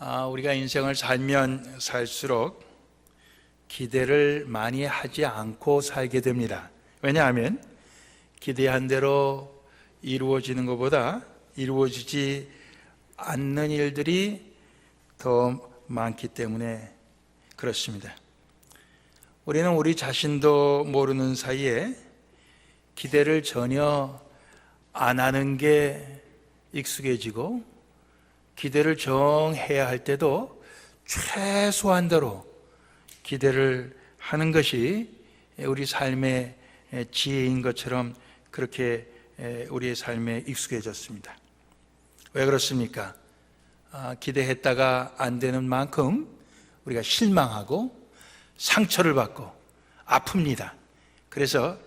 우리가 인생을 살면 살수록 기대를 많이 하지 않고 살게 됩니다. 왜냐하면 기대한 대로 이루어지는 것보다 이루어지지 않는 일들이 더 많기 때문에 그렇습니다. 우리는 우리 자신도 모르는 사이에 기대를 전혀 안 하는 게 익숙해지고, 기대를 정해야 할 때도 최소한대로 기대를 하는 것이 우리 삶의 지혜인 것처럼 그렇게 우리의 삶에 익숙해졌습니다. 왜 그렇습니까? 기대했다가 안 되는 만큼 우리가 실망하고 상처를 받고 아픕니다. 그래서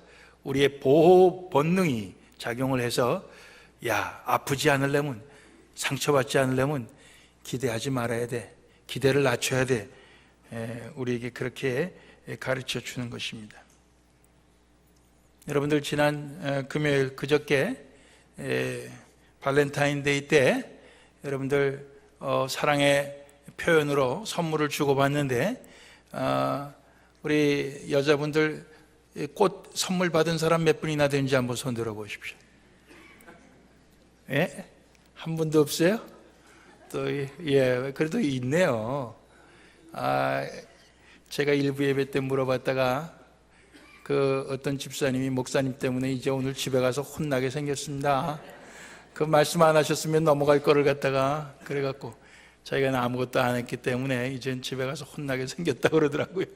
우리의 보호 본능이 작용을 해서 아프지 않으려면, 상처받지 않으려면 기대하지 말아야 돼, 기대를 낮춰야 돼, 우리에게 그렇게 가르쳐 주는 것입니다. 여러분들 지난 금요일 그저께 발렌타인데이 때 여러분들 사랑의 표현으로 선물을 주고받는데, 우리 여자분들 꽃 선물 받은 사람 몇 분이나 되는지 한번 손 들어보십시오. 예? 한 분도 없어요? 그래도 있네요. 제가 일부 예배 때 물어봤다가 그 어떤 집사님이 목사님 때문에 이제 오늘 집에 가서 혼나게 생겼습니다. 그 말씀 안 하셨으면 넘어갈 거를 갖다가 그래갖고 자기가 아무것도 안 했기 때문에 이젠 집에 가서 혼나게 생겼다고 그러더라고요.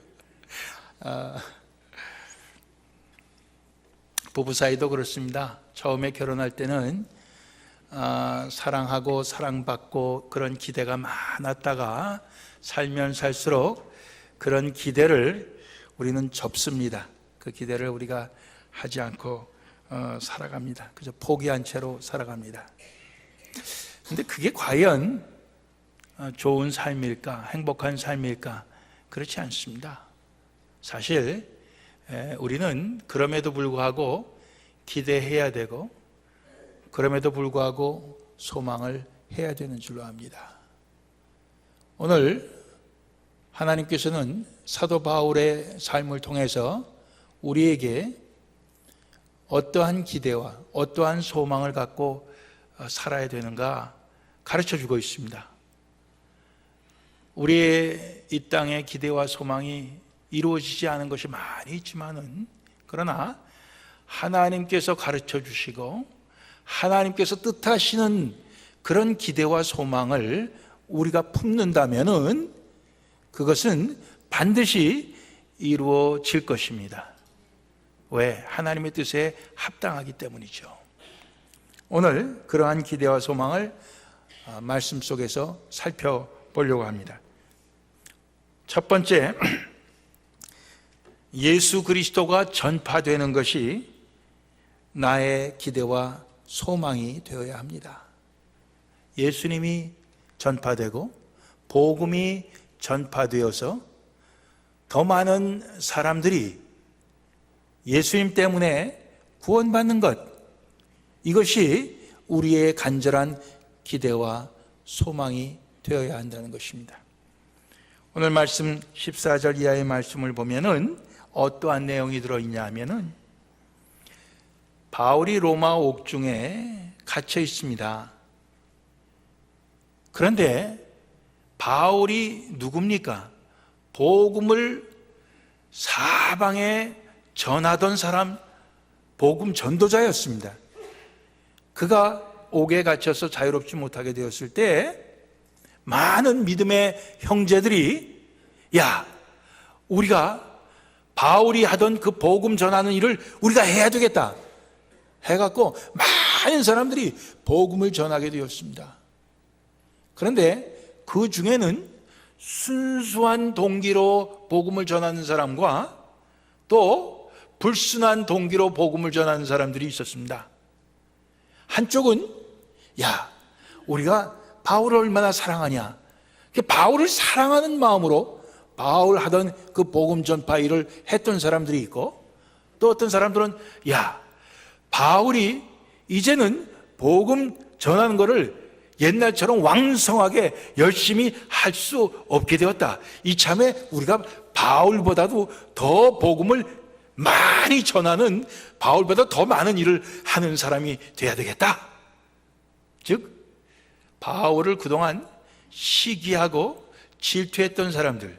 부부 사이도 그렇습니다. 처음에 결혼할 때는 사랑하고 사랑받고 그런 기대가 많았다가 살면 살수록 그런 기대를 우리는 접습니다. 그 기대를 우리가 하지 않고 살아갑니다. 그저 포기한 채로 살아갑니다. 근데 그게 과연 좋은 삶일까, 행복한 삶일까? 그렇지 않습니다. 사실 우리는 그럼에도 불구하고 기대해야 되고, 그럼에도 불구하고 소망을 해야 되는 줄로 압니다. 오늘 하나님께서는 사도 바울의 삶을 통해서 우리에게 어떠한 기대와 어떠한 소망을 갖고 살아야 되는가 가르쳐 주고 있습니다. 우리의 이 땅의 기대와 소망이 이루어지지 않은 것이 많이 있지만은, 그러나 하나님께서 가르쳐 주시고 하나님께서 뜻하시는 그런 기대와 소망을 우리가 품는다면은 그것은 반드시 이루어질 것입니다. 왜? 하나님의 뜻에 합당하기 때문이죠. 오늘 그러한 기대와 소망을 말씀 속에서 살펴보려고 합니다. 첫 번째, 예수 그리스도가 전파되는 것이 나의 기대와 소망이 되어야 합니다. 예수님이 전파되고 복음이 전파되어서 더 많은 사람들이 예수님 때문에 구원받는 것, 이것이 우리의 간절한 기대와 소망이 되어야 한다는 것입니다. 오늘 말씀 14절 이하의 말씀을 보면은 어떠한 내용이 들어있냐 하면은, 바울이 로마 옥중에 갇혀 있습니다. 그런데 바울이 누굽니까? 복음을 사방에 전하던 사람, 복음 전도자였습니다. 그가 옥에 갇혀서 자유롭지 못하게 되었을 때 많은 믿음의 형제들이 우리가 바울이 하던 그 복음 전하는 일을 우리가 해야 되겠다 해갖고 많은 사람들이 복음을 전하게 되었습니다. 그런데 그 중에는 순수한 동기로 복음을 전하는 사람과 또 불순한 동기로 복음을 전하는 사람들이 있었습니다. 한쪽은 우리가 바울을 얼마나 사랑하냐, 바울을 사랑하는 마음으로 바울 하던 그 복음 전파 일을 했던 사람들이 있고, 또 어떤 사람들은 바울이 이제는 복음 전하는 거를 옛날처럼 왕성하게 열심히 할 수 없게 되었다. 이참에 우리가 바울보다도 더 복음을 많이 전하는, 바울보다 더 많은 일을 하는 사람이 돼야 되겠다. 즉 바울을 그동안 시기하고 질투했던 사람들,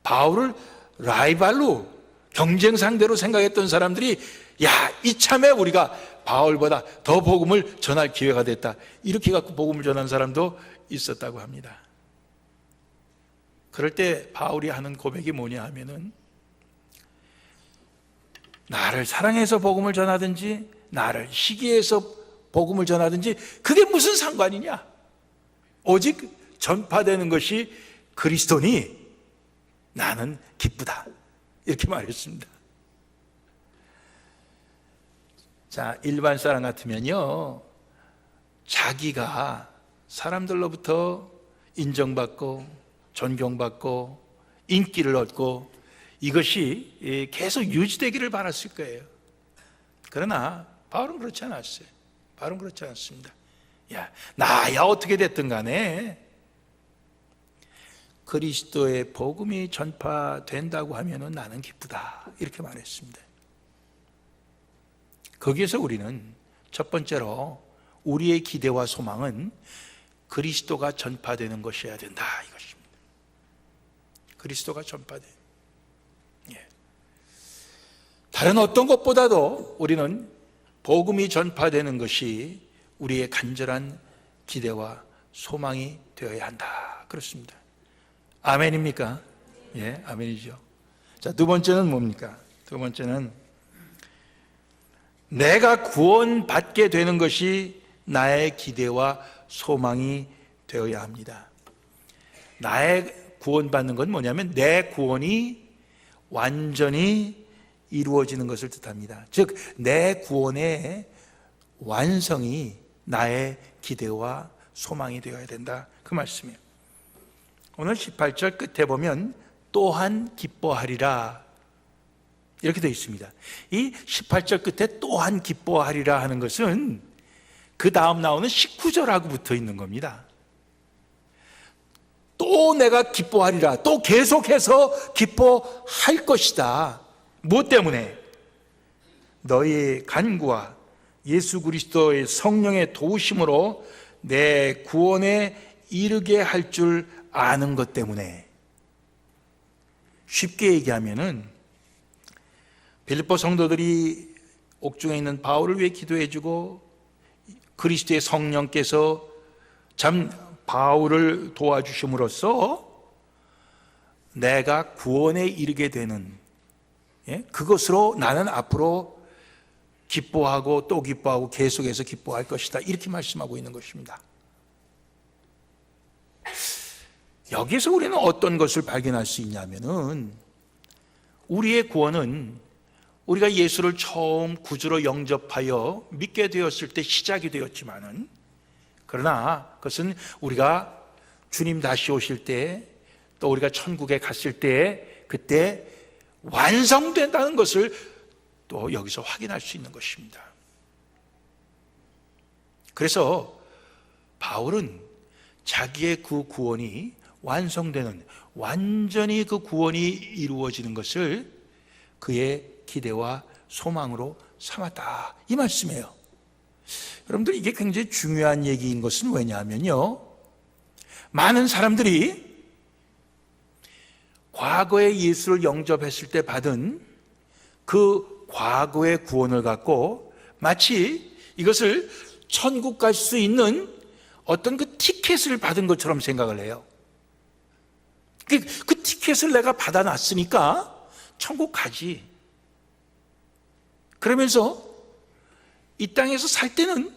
바울을 라이발로, 경쟁 상대로 생각했던 사람들이 야, 이참에 우리가 바울보다 더 복음을 전할 기회가 됐다, 이렇게 갖고 복음을 전한 사람도 있었다고 합니다. 그럴 때 바울이 하는 고백이 뭐냐 하면은, 나를 사랑해서 복음을 전하든지 나를 시기해서 복음을 전하든지 그게 무슨 상관이냐, 오직 전파되는 것이 그리스도니 나는 기쁘다, 이렇게 말했습니다. 자, 일반 사람 같으면요, 자기가 사람들로부터 인정받고 존경받고 인기를 얻고 이것이 계속 유지되기를 바랐을 거예요. 그러나 바울은 그렇지 않았어요. 바울은 그렇지 않습니다. 야, 나야 어떻게 됐든 간에 그리스도의 복음이 전파된다고 하면은 나는 기쁘다, 이렇게 말했습니다. 거기에서 우리는 첫 번째로 우리의 기대와 소망은 그리스도가 전파되는 것이어야 된다, 이것입니다. 그리스도가 전파돼. 다른 어떤 것보다도 우리는 복음이 전파되는 것이 우리의 간절한 기대와 소망이 되어야 한다, 그렇습니다. 아멘입니까? 예, 아멘이죠. 자, 두 번째는 뭡니까? 두 번째는 내가 구원받게 되는 것이 나의 기대와 소망이 되어야 합니다. 나의 구원받는 건 뭐냐면 내 구원이 완전히 이루어지는 것을 뜻합니다. 즉 내 구원의 완성이 나의 기대와 소망이 되어야 된다, 그 말씀이에요. 오늘 18절 끝에 보면 또한 기뻐하리라, 이렇게 되어 있습니다. 이 18절 끝에 또한 기뻐하리라 하는 것은 그 다음 나오는 19절하고 붙어 있는 겁니다. 또 내가 기뻐하리라, 또 계속해서 기뻐할 것이다. 무엇 때문에? 너희의 간구와 예수 그리스도의 성령의 도우심으로 내 구원에 이르게 할 줄 아는 것 때문에. 쉽게 얘기하면은 빌립보 성도들이 옥중에 있는 바울을 위해 기도해주고 그리스도의 성령께서 참 바울을 도와주심으로써 내가 구원에 이르게 되는, 그것으로 나는 앞으로 기뻐하고 또 기뻐하고 계속해서 기뻐할 것이다, 이렇게 말씀하고 있는 것입니다. 여기서 우리는 어떤 것을 발견할 수 있냐면은 우리의 구원은 우리가 예수를 처음 구주로 영접하여 믿게 되었을 때 시작이 되었지만은, 그러나 그것은 우리가 주님 다시 오실 때, 또 우리가 천국에 갔을 때 그때 완성된다는 것을 또 여기서 확인할 수 있는 것입니다. 그래서 바울은 자기의 그 구원이 완성되는, 완전히 그 구원이 이루어지는 것을 그의 기대와 소망으로 삼았다, 이 말씀이에요. 여러분들, 이게 굉장히 중요한 얘기인 것은 왜냐하면요, 많은 사람들이 과거에 예수를 영접했을 때 받은 그 과거의 구원을 갖고 마치 이것을 천국 갈 수 있는 어떤 그 티켓을 받은 것처럼 생각을 해요. 그 티켓을 내가 받아놨으니까 천국 가지. 그러면서 이 땅에서 살 때는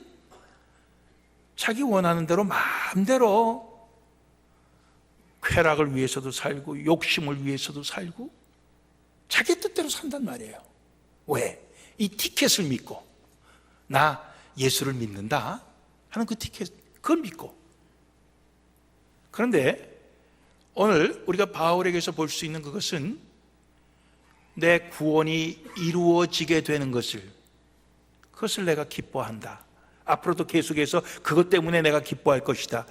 자기 원하는 대로 마음대로 쾌락을 위해서도 살고 욕심을 위해서도 살고 자기 뜻대로 산단 말이에요. 왜? 이 티켓을 믿고, 나 예수를 믿는다 하는 그 티켓, 그걸 믿고. 그런데 오늘 우리가 바울에게서 볼 수 있는 그것은 내 구원이 이루어지게 되는 것을, 그것을 내가 기뻐한다 앞으로도 계속해서 그것 때문에 내가 기뻐할 것이다.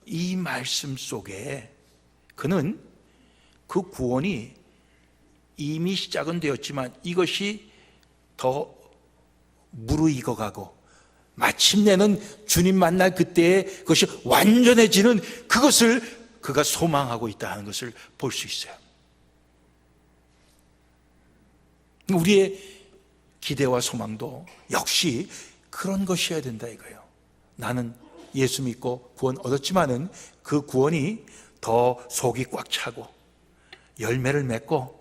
이 말씀 속에 그는 그 구원이 이미 시작은 되었지만 이것이 더 무르익어가고 마침내는 주님 만날 그때에 그것이 완전해지는 그것을 그가 소망하고 있다는 것을 볼 수 있어요. 우리의 기대와 소망도 역시 그런 것이어야 된다 이거예요. 나는 예수 믿고 구원 얻었지만은 그 구원이 더 속이 꽉 차고 열매를 맺고,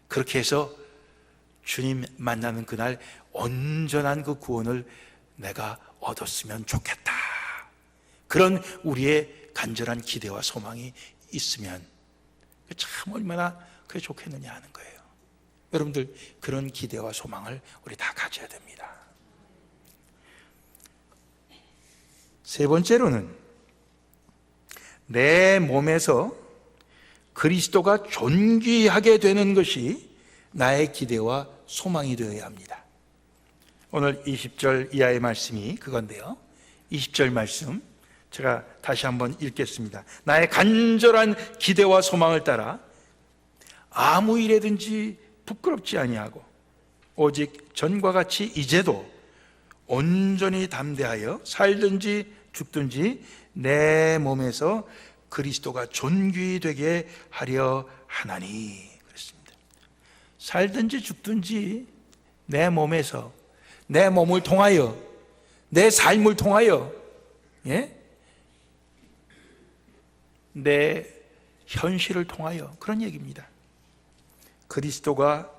그렇게 해서 주님 만나는 그날 온전한 그 구원을 내가 얻었으면 좋겠다. 그런 우리의 간절한 기대와 소망이 있으면 참 얼마나 그게 좋겠느냐 하는 거예요. 여러분들 그런 기대와 소망을 우리 다 가져야 됩니다. 세 번째로는 내 몸에서 그리스도가 존귀하게 되는 것이 나의 기대와 소망이 되어야 합니다. 오늘 20절 이하의 말씀이 그건데요, 20절 말씀 제가 다시 한번 읽겠습니다. 나의 간절한 기대와 소망을 따라 아무 일에든지 부끄럽지 아니하고 오직 전과 같이 이제도 온전히 담대하여 살든지 죽든지 내 몸에서 그리스도가 존귀 되게 하려 하나니. 그렇습니다. 살든지 죽든지 내 몸에서, 내 몸을 통하여, 내 삶을 통하여, 내 현실을 통하여, 그런 얘기입니다. 그리스도가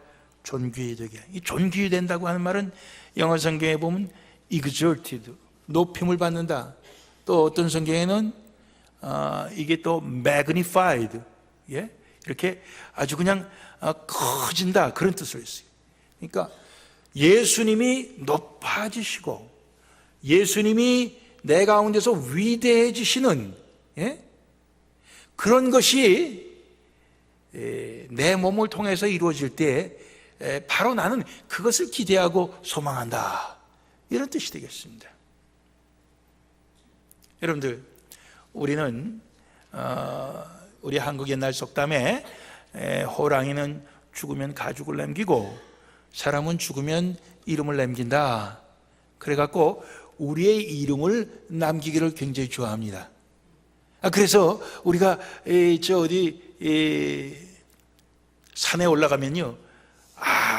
존귀 되게. 이 존귀 된다고 하는 말은 영어 성경에 보면 exalted, 높임을 받는다. 또 어떤 성경에는 이게 또 magnified, 이렇게 아주 그냥 커진다, 그런 뜻을 했어요. 그러니까 예수님이 높아지시고 예수님이 내 가운데서 위대해지시는, 그런 것이 내 몸을 통해서 이루어질 때 바로 나는 그것을 기대하고 소망한다, 이런 뜻이 되겠습니다. 여러분들, 우리는 우리 한국 옛날 속담에 호랑이는 죽으면 가죽을 남기고 사람은 죽으면 이름을 남긴다. 그래갖고 우리의 이름을 남기기를 굉장히 좋아합니다. 그래서 우리가 산에 올라가면요,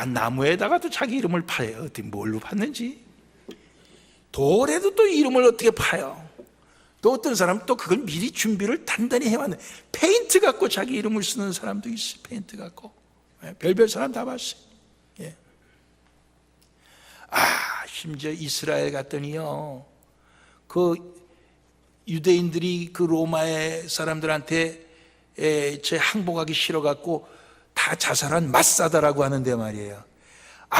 나무에다가도 자기 이름을 파요. 어떻게 뭘로 팠는지. 돌에도 또 이름을 어떻게 파요. 또 어떤 사람은 또 그걸 미리 준비를 단단히 해왔네. 페인트 갖고 자기 이름을 쓰는 사람도 있어요. 페인트 갖고. 별별 사람 다 봤어요. 심지어 이스라엘 갔더니요, 그 유대인들이 그 로마의 사람들한테 항복하기 싫어갖고 다 자살한 마사다라고 하는데 말이에요.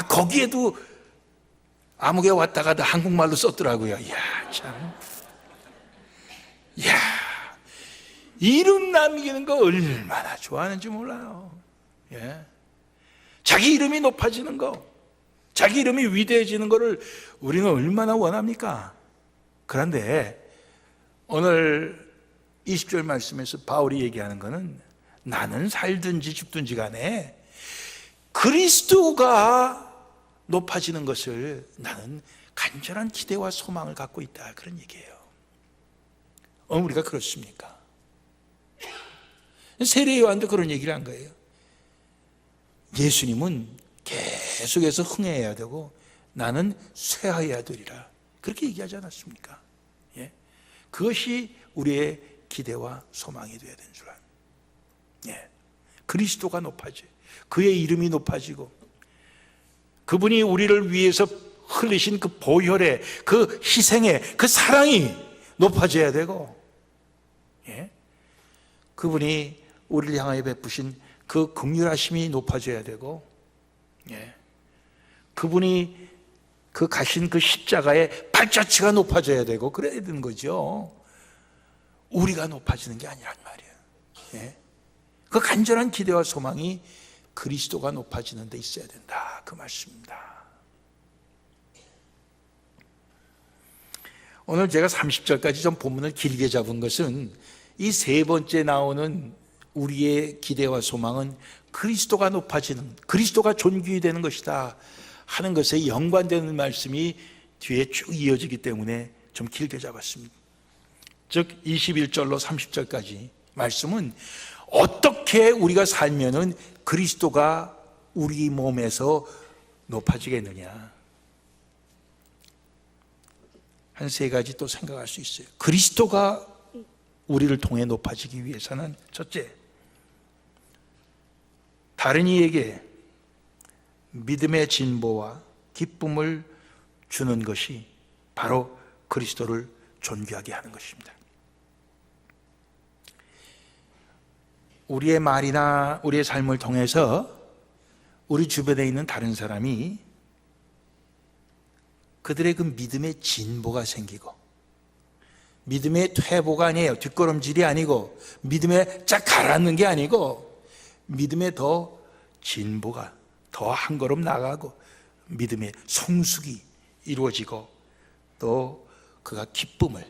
거기에도 아무개 왔다 가다 한국말로 썼더라고요. 이름 남기는 거 얼마나 좋아하는지 몰라요. 자기 이름이 높아지는 거, 자기 이름이 위대해지는 거를 우리는 얼마나 원합니까? 그런데 오늘 20절 말씀에서 바울이 얘기하는 거는 나는 살든지 죽든지 간에 그리스도가 높아지는 것을 나는 간절한 기대와 소망을 갖고 있다, 그런 얘기예요. 우리가 그렇습니까? 세례 요한도 그런 얘기를 한 거예요. 예수님은 계속해서 흥해야 되고 나는 쇠하여야 되리라, 그렇게 얘기하지 않았습니까? 그것이 우리의 기대와 소망이 되어야 되는 줄 압니다. 그리스도가 높아져, 그의 이름이 높아지고 그분이 우리를 위해서 흘리신 그 보혈의, 그 희생의, 그 사랑이 높아져야 되고, 그분이 우리를 향하여 베푸신 그 긍휼하심이 높아져야 되고, 그분이 그 가신 그 십자가의 발자취가 높아져야 되고, 그래야 되는 거죠. 우리가 높아지는 게 아니란 말이에요. 그 간절한 기대와 소망이 그리스도가 높아지는 데 있어야 된다, 그 말씀입니다. 오늘 제가 30절까지 좀 본문을 길게 잡은 것은 이 세 번째 나오는 우리의 기대와 소망은 그리스도가 높아지는, 그리스도가 존귀히 되는 것이다 하는 것에 연관되는 말씀이 뒤에 쭉 이어지기 때문에 좀 길게 잡았습니다. 즉 21절로 30절까지 말씀은 어떻게 우리가 살면은 그리스도가 우리 몸에서 높아지겠느냐, 한 세 가지 또 생각할 수 있어요. 그리스도가 우리를 통해 높아지기 위해서는 첫째, 다른 이에게 믿음의 진보와 기쁨을 주는 것이 바로 그리스도를 존귀하게 하는 것입니다. 우리의 말이나 우리의 삶을 통해서 우리 주변에 있는 다른 사람이 그들의 그 믿음의 진보가 생기고, 믿음의 퇴보가 아니에요. 뒷걸음질이 아니고, 믿음에 쫙 가라앉는 게 아니고, 믿음에 더 진보가, 더 한 걸음 나가고, 믿음의 성숙이 이루어지고, 또 그가 기쁨을,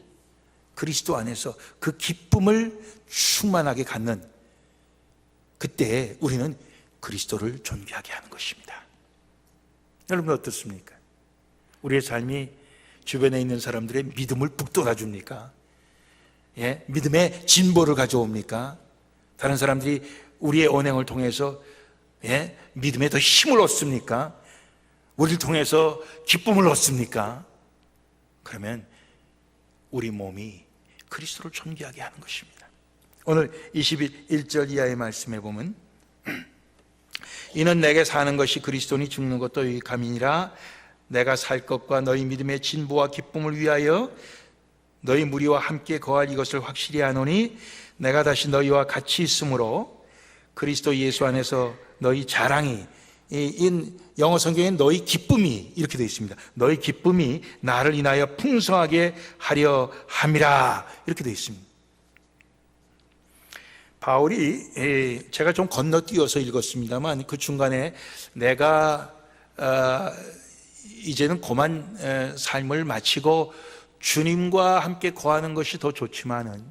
그리스도 안에서 그 기쁨을 충만하게 갖는, 그때 우리는 그리스도를 존귀하게 하는 것입니다. 여러분 어떻습니까? 우리의 삶이 주변에 있는 사람들의 믿음을 북돋아 줍니까? 예? 믿음의 진보를 가져옵니까? 다른 사람들이 우리의 언행을 통해서 믿음에 더 힘을 얻습니까? 우리를 통해서 기쁨을 얻습니까? 그러면 우리 몸이 그리스도를 존귀하게 하는 것입니다. 오늘 21절 이하의 말씀에 보면 이는 내게 사는 것이 그리스도니 죽는 것도 유익함이니라. 내가 살 것과 너희 믿음의 진보와 기쁨을 위하여 너희 무리와 함께 거할 이것을 확실히 아노니 내가 다시 너희와 같이 있으므로 그리스도 예수 안에서 너희 자랑이, 이 영어 성경엔 너희 기쁨이 이렇게 되어 있습니다. 너희 기쁨이 나를 인하여 풍성하게 하려 함이라 이렇게 되어 있습니다. 바울이, 제가 좀 건너뛰어서 읽었습니다만 그 중간에 내가 이제는 고만 삶을 마치고 주님과 함께 거하는 것이 더 좋지만은,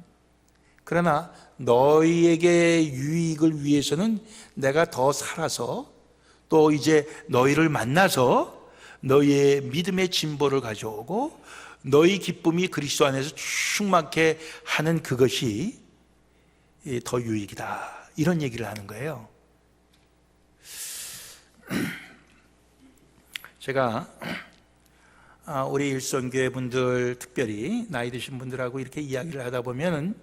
그러나 너희에게 유익을 위해서는 내가 더 살아서 또 이제 너희를 만나서 너희의 믿음의 진보를 가져오고 너희 기쁨이 그리스도 안에서 충만케 하는 그것이 더 유익이다, 이런 얘기를 하는 거예요. 제가 우리 일선교회 분들, 특별히 나이 드신 분들하고 이렇게 이야기를 하다 보면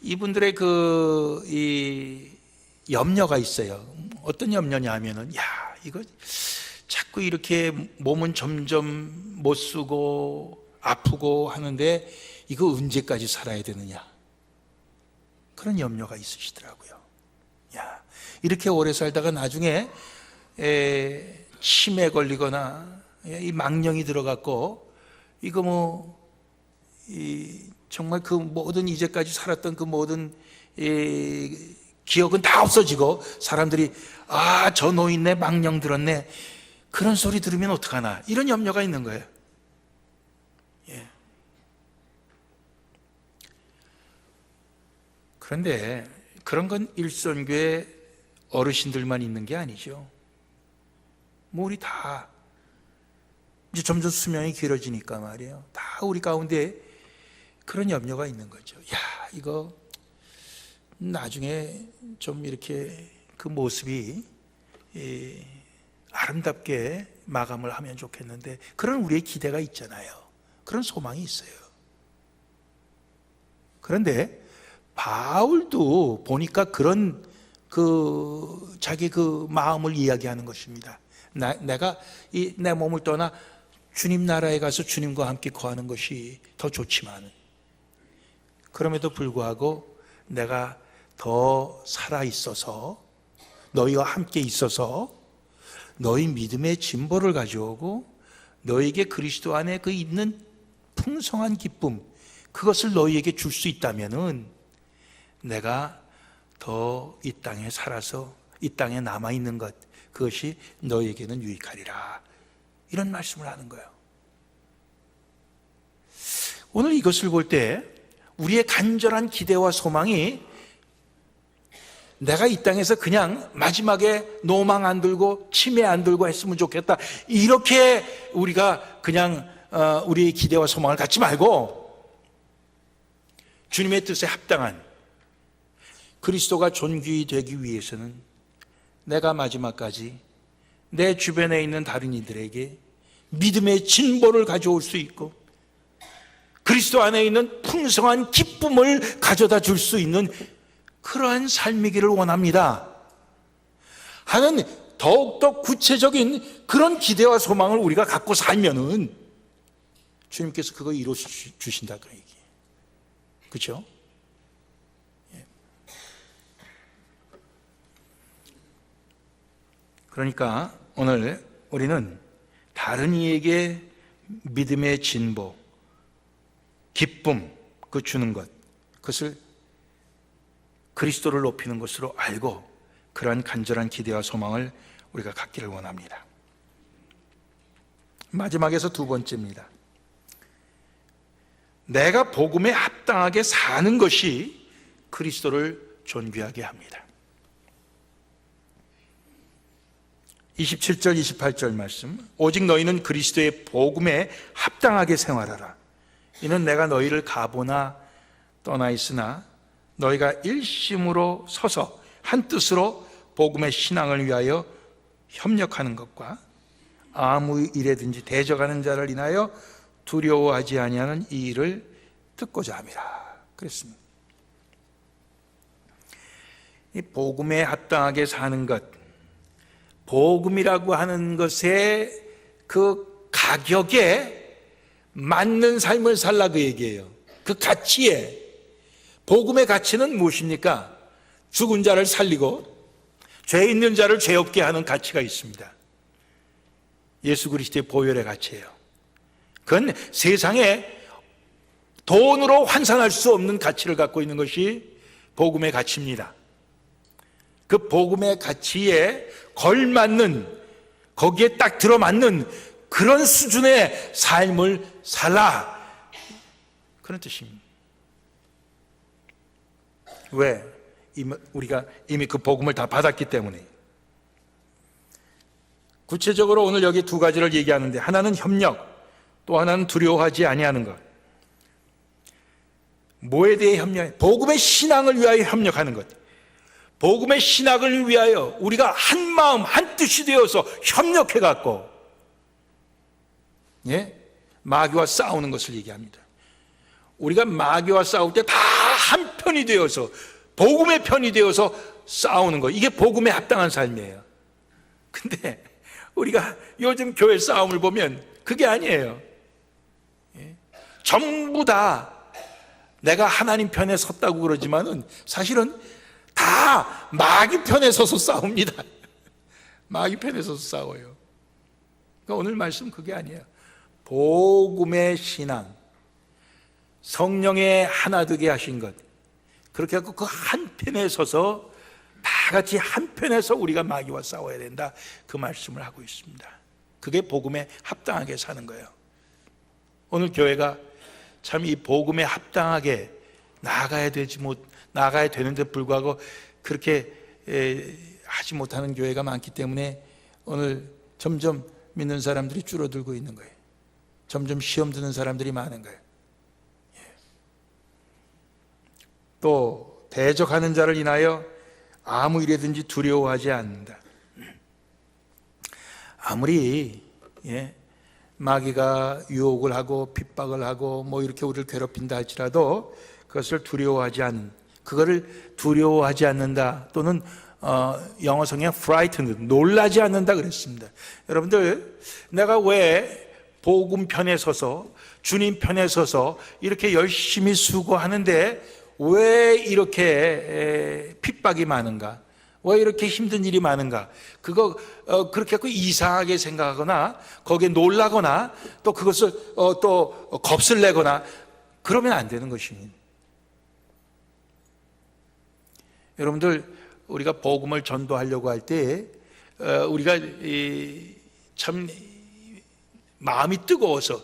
이분들의 이 염려가 있어요. 어떤 염려냐 하면은, 이거 자꾸 이렇게 몸은 점점 못 쓰고 아프고 하는데 이거 언제까지 살아야 되느냐, 그런 염려가 있으시더라고요. 이렇게 오래 살다가 나중에 치매 걸리거나 이 망령이 들어갔고, 이거 정말 그 모든 이제까지 살았던 그 모든 기억은 다 없어지고 사람들이 저 노인네 망령 들었네, 그런 소리 들으면 어떡하나, 이런 염려가 있는 거예요. 그런데 그런 건 일선교회 어르신들만 있는 게 아니죠. 우리 다 이제 점점 수명이 길어지니까 말이에요. 다 우리 가운데 그런 염려가 있는 거죠. 이거 나중에 좀 이렇게 그 모습이 아름답게 마감을 하면 좋겠는데, 그런 우리의 기대가 있잖아요. 그런 소망이 있어요. 그런데 바울도 보니까 그런 자기 그 마음을 이야기하는 것입니다. 내가 내 몸을 떠나 주님 나라에 가서 주님과 함께 거하는 것이 더 좋지만, 그럼에도 불구하고 내가 더 살아있어서 너희와 함께 있어서 너희 믿음의 진보를 가져오고 너희에게 그리스도 안에 그 있는 풍성한 기쁨, 그것을 너희에게 줄 수 있다면은 내가 더 이 땅에 살아서 이 땅에 남아있는 것, 그것이 너희에게는 유익하리라, 이런 말씀을 하는 거예요. 오늘 이것을 볼 때 우리의 간절한 기대와 소망이 내가 이 땅에서 그냥 마지막에 노망 안 들고 치매 안 들고 했으면 좋겠다, 이렇게 우리가 그냥 우리의 기대와 소망을 갖지 말고 주님의 뜻에 합당한 그리스도가 존귀히 되기 위해서는 내가 마지막까지 내 주변에 있는 다른 이들에게 믿음의 진보를 가져올 수 있고 그리스도 안에 있는 풍성한 기쁨을 가져다 줄 수 있는 그러한 삶이기를 원합니다 하는 더욱더 구체적인 그런 기대와 소망을 우리가 갖고 살면은 주님께서 그거 이루어 주신다, 그 얘기. 그렇죠? 그러니까 오늘 우리는 다른 이에게 믿음의 진보, 기쁨, 그 주는 것, 그것을 그리스도를 높이는 것으로 알고 그러한 간절한 기대와 소망을 우리가 갖기를 원합니다. 마지막에서 두 번째입니다. 내가 복음에 합당하게 사는 것이 그리스도를 존귀하게 합니다. 27절 28절 말씀, 오직 너희는 그리스도의 복음에 합당하게 생활하라. 이는 내가 너희를 가보나 떠나 있으나 너희가 일심으로 서서 한 뜻으로 복음의 신앙을 위하여 협력하는 것과 아무 일에든지 대적하는 자를 인하여 두려워하지 아니하는 이 일을 듣고자 함이라. 그랬습니다. 이 복음에 합당하게 사는 것, 복음이라고 하는 것의 그 가격에 맞는 삶을 살라, 그 얘기예요. 그 가치에. 복음의 가치는 무엇입니까? 죽은 자를 살리고 죄 있는 자를 죄 없게 하는 가치가 있습니다. 예수 그리스도의 보혈의 가치예요. 그건 세상에 돈으로 환산할 수 없는 가치를 갖고 있는 것이 복음의 가치입니다. 그 복음의 가치에 걸맞는, 거기에 딱 들어맞는 그런 수준의 삶을 살라, 그런 뜻입니다. 왜? 우리가 이미 그 복음을 다 받았기 때문에. 구체적으로 오늘 여기 두 가지를 얘기하는데, 하나는 협력, 또 하나는 두려워하지 아니하는 것. 뭐에 대해 협력? 복음의 신앙을 위하여 협력하는 것. 복음의 신앙을 위하여 우리가 한 마음 한 뜻이 되어서 협력해 갖고 마귀와 싸우는 것을 얘기합니다. 우리가 마귀와 싸울 때 다 한 편이 되어서 복음의 편이 되어서 싸우는 거, 이게 복음에 합당한 삶이에요. 근데 우리가 요즘 교회 싸움을 보면 그게 아니에요. 전부 다 내가 하나님 편에 섰다고 그러지만은 사실은 다 마귀 편에 서서 싸웁니다. 마귀 편에 서서 싸워요. 그러니까 오늘 말씀 그게 아니에요. 복음의 신앙, 성령의 하나 되게 하신 것, 그렇게 해서 그 한 편에 서서 다 같이 한 편에서 우리가 마귀와 싸워야 된다, 그 말씀을 하고 있습니다. 그게 복음에 합당하게 사는 거예요. 오늘 교회가 참 이 복음에 합당하게 나아가야 되는데 불구하고 그렇게 하지 못하는 교회가 많기 때문에 오늘 점점 믿는 사람들이 줄어들고 있는 거예요. 점점 시험 드는 사람들이 많은 거예요. 또 대적하는 자를 인하여 아무 일에든지 두려워하지 않는다. 아무리 마귀가 유혹을 하고 핍박을 하고 뭐 이렇게 우리를 괴롭힌다 할지라도 그것을 두려워하지 않는, 그거를 두려워하지 않는다, 또는 영어성에 frightened, 놀라지 않는다 그랬습니다. 여러분들, 내가 왜 복음 편에 서서 주님 편에 서서 이렇게 열심히 수고하는데 왜 이렇게 핍박이 많은가, 왜 이렇게 힘든 일이 많은가, 그거 그렇게 이상하게 생각하거나 거기에 놀라거나 또 그것을 또 겁을 내거나 그러면 안 되는 것입니다. 여러분들, 우리가 복음을 전도하려고 할 때 우리가 참 마음이 뜨거워서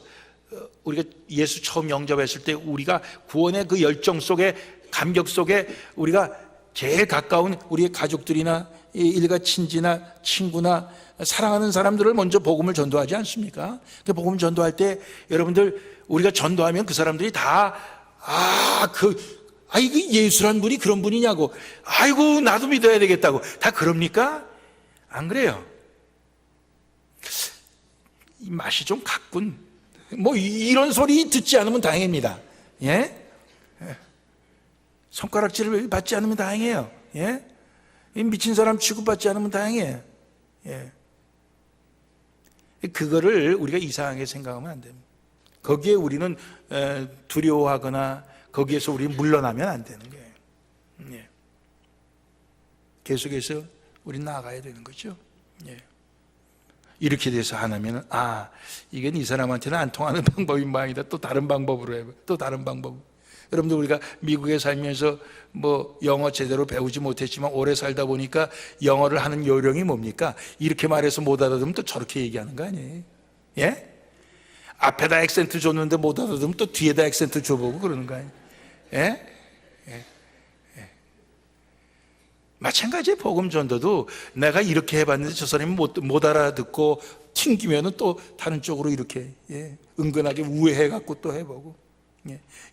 우리가 예수 처음 영접했을 때 우리가 구원의 그 열정 속에, 감격 속에 우리가 제일 가까운 우리의 가족들이나 일가 친지나 친구나 사랑하는 사람들을 먼저 복음을 전도하지 않습니까? 그 복음 전도할 때 여러분들, 우리가 전도하면 그 사람들이 다 이거 예수란 분이 그런 분이냐고, 아이고 나도 믿어야 되겠다고 다 그럽니까? 안 그래요. 이 맛이 좀 갔군. 뭐 이런 소리 듣지 않으면 다행입니다. 예? 손가락질을 받지 않으면 다행이에요. 예? 이 미친 사람 취급받지 않으면 다행이에요. 예. 그거를 우리가 이상하게 생각하면 안 됩니다. 거기에 우리는 두려워하거나 거기에서 우리 물러나면 안 되는 거예요. 예. 계속해서 우리 나아가야 되는 거죠. 예. 이렇게 돼서 하나면은, 이건 이 사람한테는 안 통하는 방법인 모양이다. 또 다른 방법으로 해봐. 또 다른 방법. 여러분들, 우리가 미국에 살면서 뭐 영어 제대로 배우지 못했지만 오래 살다 보니까 영어를 하는 요령이 뭡니까? 이렇게 말해서 못 알아들으면 또 저렇게 얘기하는 거 아니에요? 예? 앞에다 액센트 줬는데 못 알아들으면 또 뒤에다 액센트 줘보고 그러는 거 아니에요? 예? 예. 예. 마찬가지의 복음 전도도 내가 이렇게 해봤는데 저 사람이 못 알아듣고 튕기면은 또 다른 쪽으로 이렇게, 은근하게 우회해갖고 또 해보고,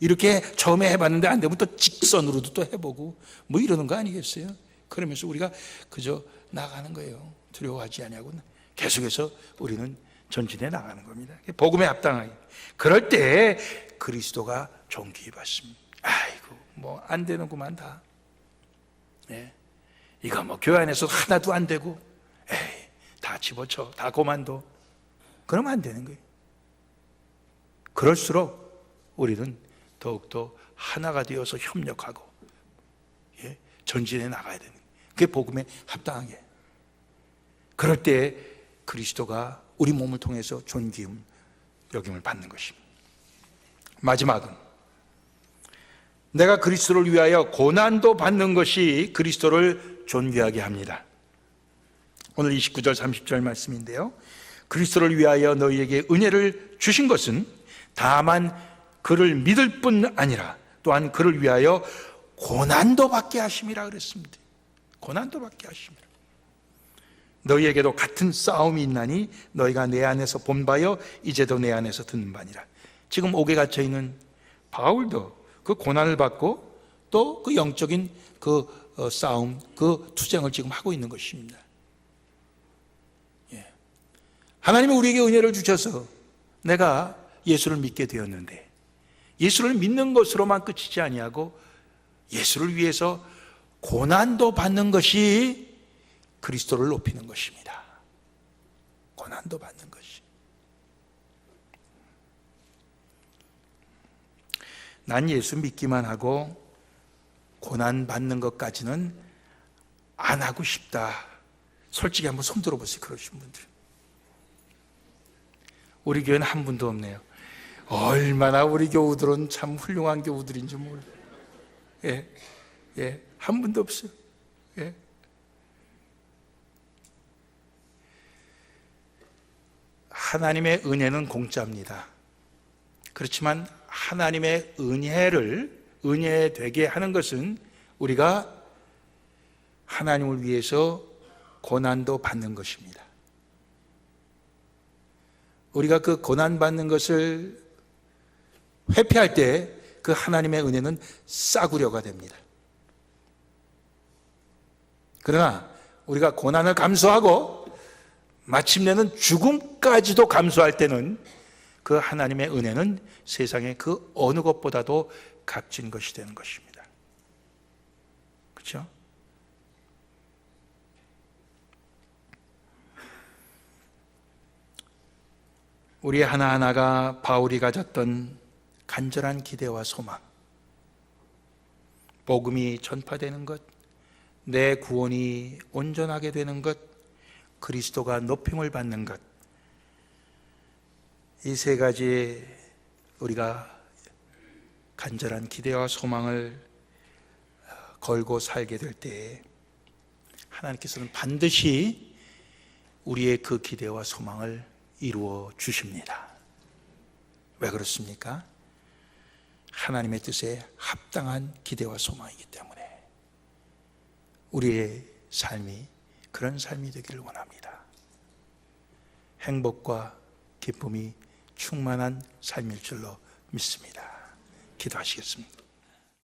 이렇게 처음에 해봤는데 안 되면 또 직선으로도 또 해보고 뭐 이러는 거 아니겠어요? 그러면서 우리가 그저 나가는 거예요. 두려워하지 않냐고 계속해서 우리는 전진해 나가는 겁니다. 복음에 합당하게. 그럴 때 그리스도가 존귀 받습니다. 아이고 뭐 안 되는구만 다. 이거 뭐 교회 안에서 하나도 안 되고, 다 집어쳐, 다 고만둬. 그러면 안 되는 거예요. 그럴수록 우리는 더욱더 하나가 되어서 협력하고, 전진해 나가야 되는 거예요. 그게 복음에 합당하게. 그럴 때 그리스도가 우리 몸을 통해서 존귀임, 여김을 받는 것입니다. 마지막은, 내가 그리스도를 위하여 고난도 받는 것이 그리스도를 존귀하게 합니다. 오늘 29절 30절 말씀인데요, 그리스도를 위하여 너희에게 은혜를 주신 것은 다만 그를 믿을 뿐 아니라 또한 그를 위하여 고난도 받게 하심이라 그랬습니다. 고난도 받게 하심이라. 너희에게도 같은 싸움이 있나니 너희가 내 안에서 본 바여 이제도 내 안에서 듣는 바니라. 지금 옥에 갇혀 있는 바울도 그 고난을 받고 또 그 영적인 그 싸움, 그 투쟁을 지금 하고 있는 것입니다. 하나님은 우리에게 은혜를 주셔서 내가 예수를 믿게 되었는데, 예수를 믿는 것으로만 끝이지 아니하고 예수를 위해서 고난도 받는 것이 그리스도를 높이는 것입니다. 고난도 받는 것이. 난 예수 믿기만 하고 고난 받는 것까지는 안 하고 싶다. 솔직히 한번 손 들어보세요. 그러신 분들. 우리 교회는 한 분도 없네요. 얼마나 우리 교우들은 참 훌륭한 교우들인지 몰라요. 한 분도 없어요. 하나님의 은혜는 공짜입니다. 그렇지만 하나님의 은혜 되게 하는 것은 우리가 하나님을 위해서 고난도 받는 것입니다. 우리가 그 고난 받는 것을 회피할 때 그 하나님의 은혜는 싸구려가 됩니다. 그러나 우리가 고난을 감수하고 마침내는 죽음까지도 감수할 때는 그 하나님의 은혜는 세상의 그 어느 것보다도 값진 것이 되는 것입니다. 그렇죠? 우리 하나하나가 바울이 가졌던 간절한 기대와 소망, 복음이 전파되는 것, 내 구원이 온전하게 되는 것, 그리스도가 높임을 받는 것, 이 세 가지 우리가 간절한 기대와 소망을 걸고 살게 될 때 하나님께서는 반드시 우리의 그 기대와 소망을 이루어 주십니다. 왜 그렇습니까? 하나님의 뜻에 합당한 기대와 소망이기 때문에 우리의 삶이 그런 삶이 되기를 원합니다. 행복과 기쁨이 충만한 삶일 줄로 믿습니다. 기도하시겠습니다.